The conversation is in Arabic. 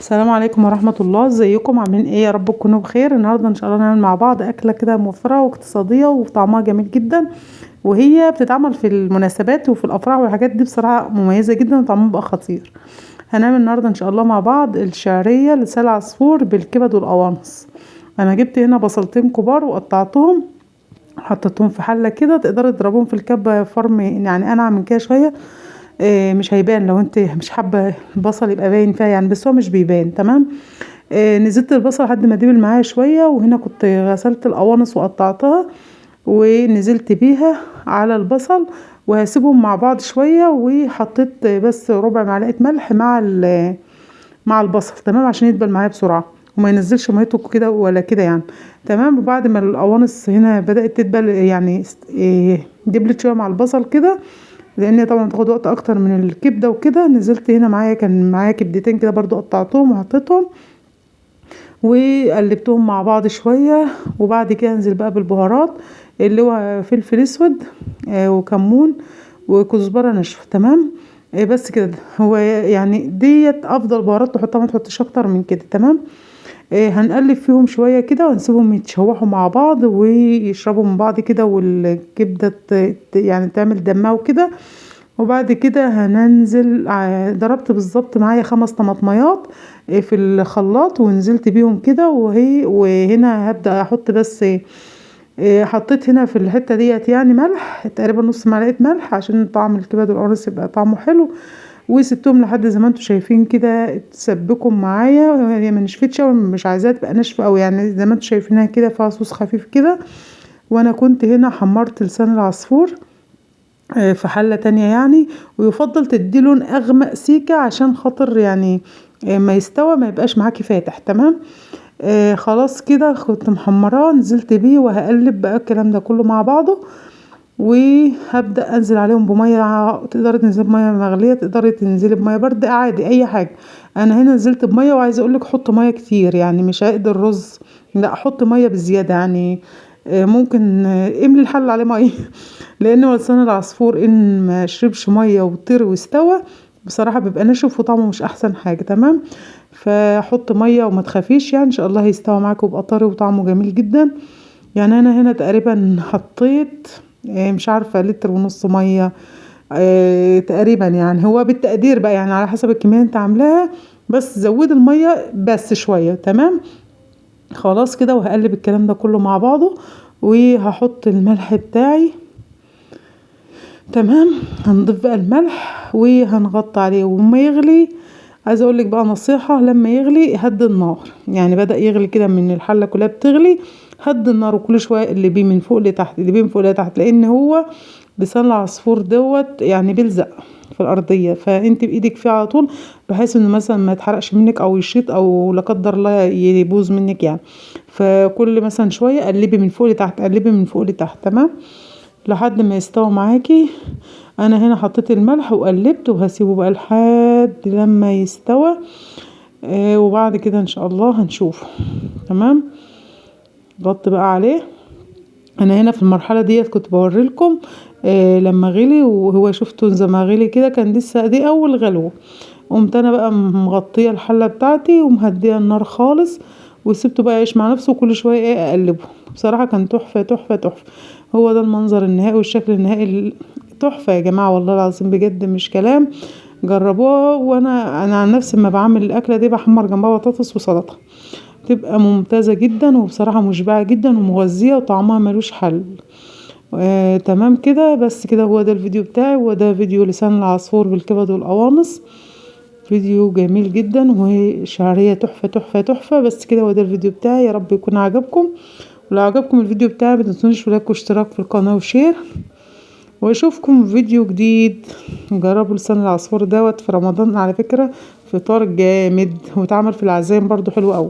السلام عليكم ورحمة الله. ازيكم عاملين ايه؟ يا رب تكونوا بخير. النهارده ان شاء الله نعمل مع بعض اكله كده موفره واقتصاديه وطعمها جميل جدا، وهي بتتعمل في المناسبات وفي الافراح والحاجات دي. بصراحه مميزه جدا وطعمها بقى خطير. هنعمل النهارده ان شاء الله مع بعض الشعريه لسان العصفور بالكبد والقوانص. انا جبت هنا بصلتين كبار وقطعتهم، حطيتهم في حله كده. تقدروا تضربوهم في الكبه فرم يعني انعم من كده شويه. مش هيبان لو انت مش حابه البصل يبقى باين فيها يعني، بس هو مش بيبان. تمام. نزلت البصل لحد ما دبل معايا شويه، وهنا كنت غسلت القوانص وقطعتها ونزلت بيها على البصل، وهسيبهم مع بعض شويه. وحطيت بس ربع معلقه ملح مع البصل، تمام، عشان يدبل معايا بسرعه وما ينزلش ميته كده ولا كده يعني. تمام. وبعد ما القوانص هنا بدات تدبل يعني دبلت شويه مع البصل كده، لان طبعا تاخد وقت اكتر من الكبده وكده. نزلت هنا كان معايا كبدتين كده برضو، قطعتهم وحطيتهم وقلبتهم مع بعض شويه. وبعد كده انزل بقى بالبهارات، اللي هو فلفل اسود وكمون وكزبره ناشفه. تمام. بس كده. هو يعني ديت افضل بهارات تحطها، ما تحطش اكتر من كده. تمام. هنقلب فيهم شويه كده ونسيبهم يتشوحوا مع بعض ويشربوا من بعض كده، والكبده يعني تعمل دمها وكده. وبعد كده هننزل ضربت بالظبط معايا 5 طماطميات في الخلاط ونزلت بيهم كده. وهنا هبدأ احط بس حطيت هنا في الحتة ديت يعني ملح، تقريبا نص معلقة ملح، عشان طعم الكبد والقرص يبقى طعمه حلو. وسبتهم لحد زي ما انتم شايفين كده تسبكوا معايا. هي ما نشفتش مش عايزاها تبقى ناشفه قوي يعني، زي ما انتم شايفينها كده فيها صوص خفيف كده. وانا كنت هنا حمرت لسان العصفور في حلة تانية يعني، ويفضل تدي لون اغمق سيكة عشان خاطر يعني ما يستوى ما يبقاش معاكي فاتح. تمام. خلاص كده كنت محمراه، نزلت بيه وهقلب بقى الكلام ده كله مع بعضه. وهبدأ انزل عليهم بمية. تقدري تنزلي بمية مغلية، تقدري تنزلي بمية باردة، عادي اي حاجة. انا هنا نزلت بمية، وعايزة اقولك حط مية كتير يعني، مش عقد الرز، لا احط مية بزيادة يعني. ممكن املي الحل عليه مية لان لسان العصفور ان ما شربش مية وطري واستوى بصراحة بيبقى ناشف وطعمه مش احسن حاجة. تمام. فحط مية وما تخافيش يعني، ان شاء الله هيستوى معاكي ويبقى طري وطعمه جميل جدا. يعني انا هنا تقريبا حطيت مش عارفة 1.5 لتر مية تقريبا يعني. هو بالتقدير بقى يعني، على حسب الكمية انت عاملاها، بس زود المية بس شوية. تمام. خلاص كده. وهقلب الكلام ده كله مع بعضه، وهحط الملح بتاعي. تمام. هنضيف بقى الملح وهنغطي عليه وما يغلي. عايزه اقول لك بقى نصيحه، لما يغلي هد النار، يعني بدا يغلي كده من الحله كلها بتغلي، هد النار وكل شويه اللي بيه من فوق لتحت، اللي بيه من فوق لتحت، لان هو لسان العصفور دوت يعني بيلزق في الارضيه، فانت بايدك فيه على طول، بحيث انه مثلا ما يتحرقش منك او يشيط او لا قدر الله يبوظ منك يعني. فكل مثلا شويه قلبي من فوق لتحت، قلبي من فوق لتحت. تمام. لحد ما يستوي معاكي. انا هنا حطيت الملح وقلبت، وهسيبه بقى لحد لما يستوى. وبعد كده ان شاء الله هنشوفه. تمام. غطي بقى عليه. انا هنا في المرحله ديت كنت بوريلكم لما غلي، وهو شفتوا زي ما غلي كده كان لسه دي اول غلوه. قمت انا بقى مغطيه الحله بتاعتي ومهديه النار خالص، وسبته بقى يعيش مع نفسه. كل شويه اقلبه. بصراحه كان تحفه تحفه تحفه. هو ده المنظر النهائي والشكل النهائي. تحفه يا جماعه والله العظيم بجد مش كلام. جربوها. وانا عن نفسي لما بعمل الاكله دي بحمر جنبها بطاطس وسلطه، تبقى ممتازه جدا وبصراحه مشبعه جدا ومغذيه وطعمها ملوش حل. تمام كده. بس كده هو ده الفيديو بتاعي، وده فيديو لسان العصفور بالكبد والقوانص. فيديو جميل جدا وشعرية تحفة تحفة تحفة. بس كده هو ده الفيديو بتاعي، يا رب يكون عجبكم. ولو عجبكم الفيديو بتاعي متنسونيش لايك واشتراك في القناة وشير، واشوفكم فيديو جديد. جربوا لسان العصفور دوت في رمضان على فكرة، فطار جامد، واتعمل في العزايم برضو حلو قوي.